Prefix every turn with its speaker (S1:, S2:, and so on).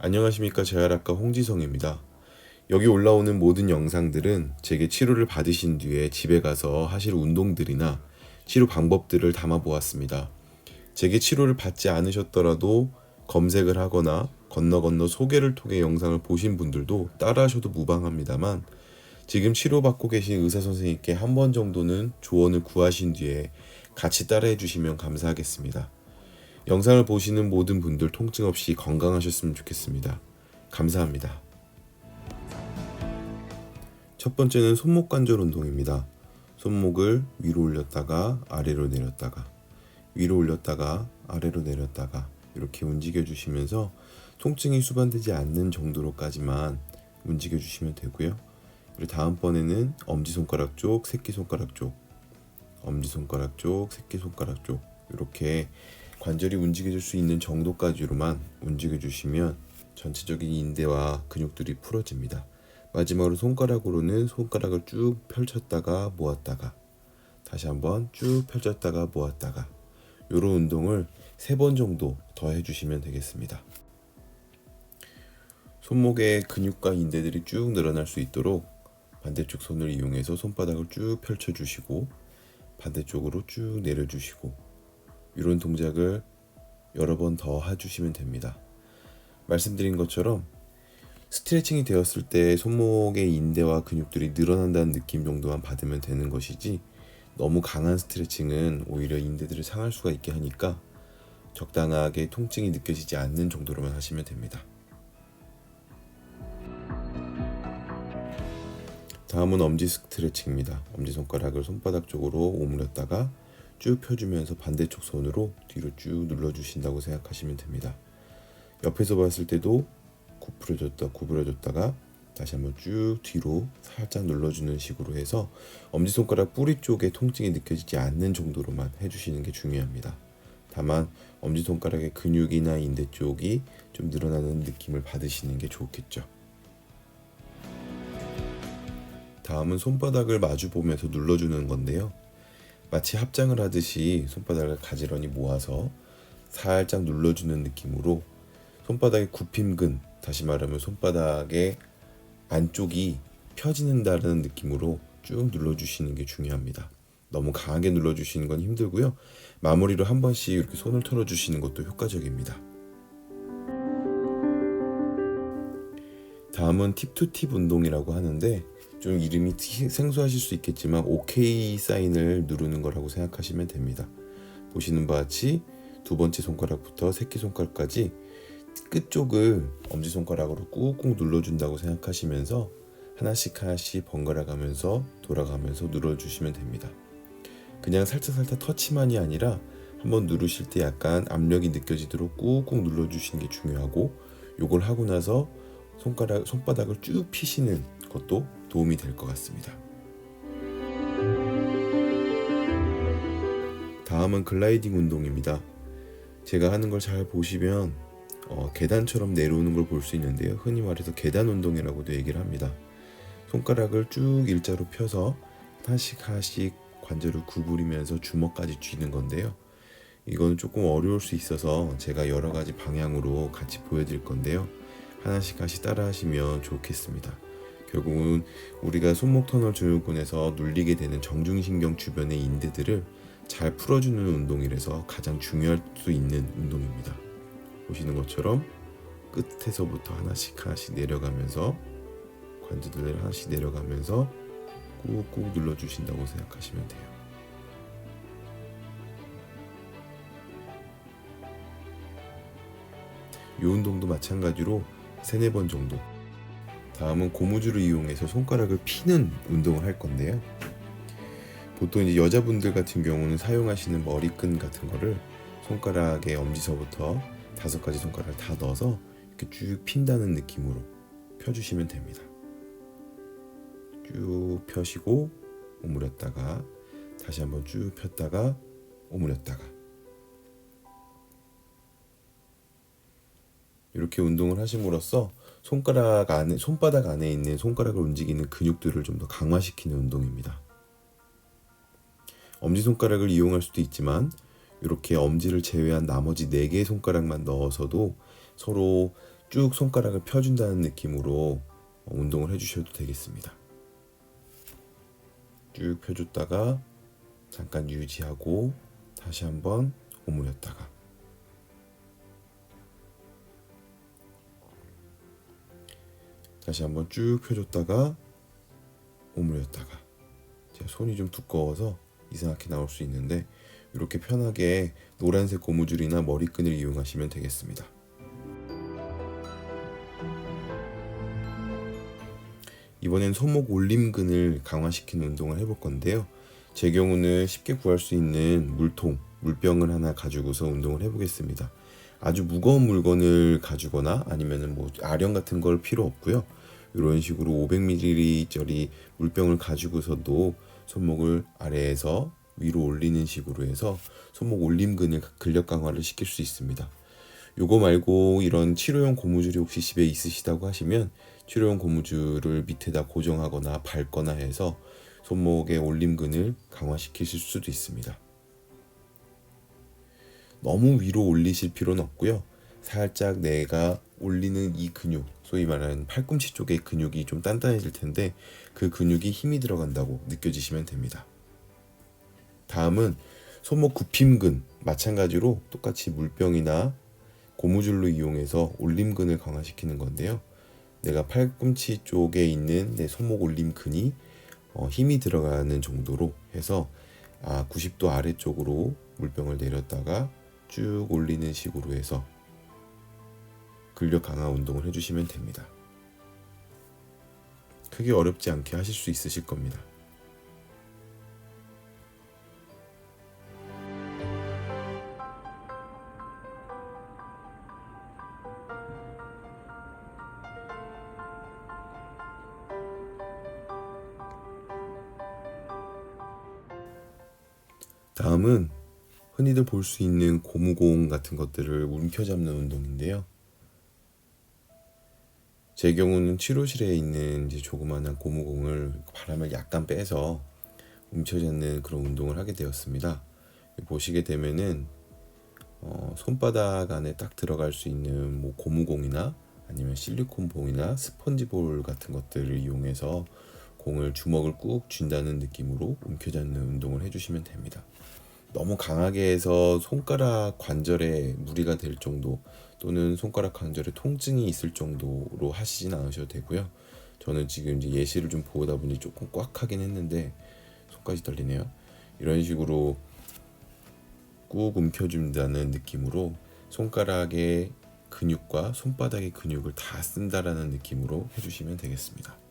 S1: 안녕하십니까. 재활학과 홍지성입니다. 여기 올라오는 모든 영상들은 제게 치료를 받으신 뒤에 집에 가서 하실 운동들이나 치료 방법들을 담아 보았습니다. 제게 치료를 받지 않으셨더라도 검색을 하거나 건너 소개를 통해 영상을 보신 분들도 따라 하셔도 무방합니다만, 지금 치료받고 계신 의사 선생님께 한 번 정도는 조언을 구하신 뒤에 같이 따라해 주시면 감사하겠습니다. 영상을 보시는 모든 분들 통증 없이 건강하셨으면 좋겠습니다. 감사합니다. 첫 번째는 손목 관절 운동입니다. 손목을 위로 올렸다가 아래로 내렸다가, 위로 올렸다가 아래로 내렸다가 이렇게 움직여 주시면서 통증이 수반되지 않는 정도로까지만 움직여 주시면 되고요. 그리고 다음번에는 엄지손가락 쪽, 새끼손가락 쪽, 엄지손가락 쪽, 새끼손가락 쪽 이렇게 관절이 움직여질 수 있는 정도까지로만 움직여 주시면 전체적인 인대와 근육들이 풀어집니다. 마지막으로 손가락으로는 손가락을 쭉 펼쳤다가 모았다가 다시 한번 쭉 펼쳤다가 모았다가 이런 운동을 3번 정도 더 해주시면 되겠습니다. 손목의 근육과 인대들이 쭉 늘어날 수 있도록 반대쪽 손을 이용해서 손바닥을 쭉 펼쳐주시고 반대쪽으로 쭉 내려주시고 이런 동작을 여러 번 더 해주시면 됩니다. 말씀드린 것처럼 스트레칭이 되었을 때 손목의 인대와 근육들이 늘어난다는 느낌 정도만 받으면 되는 것이지, 너무 강한 스트레칭은 오히려 인대들을 상할 수가 있게 하니까 적당하게 통증이 느껴지지 않는 정도로만 하시면 됩니다. 다음은 엄지 스트레칭입니다. 엄지손가락을 손바닥 쪽으로 오므렸다가 쭉 펴주면서 반대쪽 손으로 뒤로 쭉 눌러주신다고 생각하시면 됩니다. 옆에서 봤을 때도 구부려줬다가 다시 한번 쭉 뒤로 살짝 눌러주는 식으로 해서 엄지손가락 뿌리 쪽에 통증이 느껴지지 않는 정도로만 해주시는 게 중요합니다. 다만 엄지손가락의 근육이나 인대 쪽이 좀 늘어나는 느낌을 받으시는 게 좋겠죠. 다음은 손바닥을 마주 보면서 눌러주는 건데요. 마치 합장을 하듯이 손바닥을 가지런히 모아서 살짝 눌러주는 느낌으로 손바닥의 굽힘근, 다시 말하면 손바닥의 안쪽이 펴지는다는 느낌으로 쭉 눌러주시는 게 중요합니다. 너무 강하게 눌러주시는 건 힘들고요. 마무리로 한 번씩 이렇게 손을 털어주시는 것도 효과적입니다. 다음은 팁 투 팁 운동이라고 하는데, 좀 이름이 생소하실 수 있겠지만 OK 사인을 누르는 거라고 생각하시면 됩니다. 보시는 바와 같이 두 번째 손가락부터 새끼손가락까지 끝쪽을 엄지손가락으로 꾹꾹 눌러준다고 생각하시면서 하나씩 번갈아 가면서 돌아가면서 눌러주시면 됩니다. 그냥 살짝 터치만이 아니라 한번 누르실 때 약간 압력이 느껴지도록 꾹꾹 눌러주시는 게 중요하고, 요걸 하고 나서 손바닥을 쭉 피시는 것도 도움이 될 것 같습니다. 다음은 글라이딩 운동입니다. 제가 하는 걸 잘 보시면 계단처럼 내려오는 걸 볼 수 있는데요. 흔히 말해서 계단 운동이라고도 얘기를 합니다. 손가락을 쭉 일자로 펴서 하나씩 관절을 구부리면서 주먹까지 쥐는 건데요. 이건 조금 어려울 수 있어서 제가 여러 가지 방향으로 같이 보여드릴 건데요. 하나씩 따라 하시면 좋겠습니다. 결국은 우리가 손목 터널 증후군에서 눌리게 되는 정중신경 주변의 인대들을 잘 풀어주는 운동이라서 가장 중요할 수 있는 운동입니다. 보시는 것처럼 끝에서부터 하나씩 내려가면서 관절들을 하나씩 내려가면서 꾹꾹 눌러주신다고 생각하시면 돼요. 이 운동도 마찬가지로 3-4번 정도. 다음은 고무줄을 이용해서 손가락을 피는 운동을 할 건데요. 보통 이제 여자분들 같은 경우는 사용하시는 머리끈 같은 거를 손가락의 엄지서부터 5가지 손가락을 다 넣어서 이렇게 쭉 핀다는 느낌으로 펴주시면 됩니다. 쭉 펴시고 오므렸다가 다시 한번 쭉 폈다가 오므렸다가, 이렇게 운동을 하심으로써 손바닥 안에 있는 손가락을 움직이는 근육들을 좀 더 강화시키는 운동입니다. 엄지손가락을 이용할 수도 있지만 이렇게 엄지를 제외한 나머지 4개의 손가락만 넣어서도 서로 쭉 손가락을 펴준다는 느낌으로 운동을 해주셔도 되겠습니다. 쭉 펴줬다가 잠깐 유지하고 다시 한번 오므렸다가, 다시 한번 쭉 펴줬다가 오므렸다가. 제 손이 좀 두꺼워서 이상하게 나올 수 있는데 이렇게 편하게 노란색 고무줄이나 머리끈을 이용하시면 되겠습니다. 이번엔 손목 올림근을 강화시키는 운동을 해볼 건데요. 제 경우는 쉽게 구할 수 있는 물통, 물병을 하나 가지고서 운동을 해보겠습니다. 아주 무거운 물건을 가지거나 아니면은 아령 같은 걸 필요 없고요. 이런 식으로 500ml짜리 물병을 가지고서도 손목을 아래에서 위로 올리는 식으로 해서 손목 올림근을 근력 강화를 시킬 수 있습니다. 요거 말고 이런 치료용 고무줄이 혹시 집에 있으시다고 하시면 치료용 고무줄을 밑에다 고정하거나 밟거나 해서 손목의 올림근을 강화시키실 수도 있습니다. 너무 위로 올리실 필요는 없고요. 살짝 내가 올리는 이 근육, 소위 말하는 팔꿈치 쪽의 근육이 좀 단단해질 텐데 그 근육이 힘이 들어간다고 느껴지시면 됩니다. 다음은 손목 굽힘근, 마찬가지로 똑같이 물병이나 고무줄로 이용해서 올림근을 강화시키는 건데요. 내가 팔꿈치 쪽에 있는 내 손목 올림근이 힘이 들어가는 정도로 해서 90도 아래쪽으로 물병을 내렸다가 쭉 올리는 식으로 해서 근력 강화 운동을 해주시면 됩니다. 크게 어렵지 않게 하실 수 있으실 겁니다. 다음은 흔히들 볼 수 있는 고무공 같은 것들을 움켜잡는 운동인데요. 제 경우는 치료실에 있는 이제 조그마한 고무공을 바람을 약간 빼서 움켜잡는 그런 운동을 하게 되었습니다. 보시게 되면은 손바닥 안에 딱 들어갈 수 있는 고무공이나 아니면 실리콘볼이나 스펀지볼 같은 것들을 이용해서 공을 주먹을 꾹 쥔다는 느낌으로 움켜잡는 운동을 해주시면 됩니다. 너무 강하게 해서 손가락 관절에 무리가 될 정도 또는 손가락 관절에 통증이 있을 정도로 하시진 않으셔도 되고요. 저는 지금 이제 예시를 좀 보다 보니 조금 꽉 하긴 했는데 손까지 떨리네요. 이런 식으로 꾹 움켜준다는 느낌으로 손가락의 근육과 손바닥의 근육을 다 쓴다라는 느낌으로 해주시면 되겠습니다.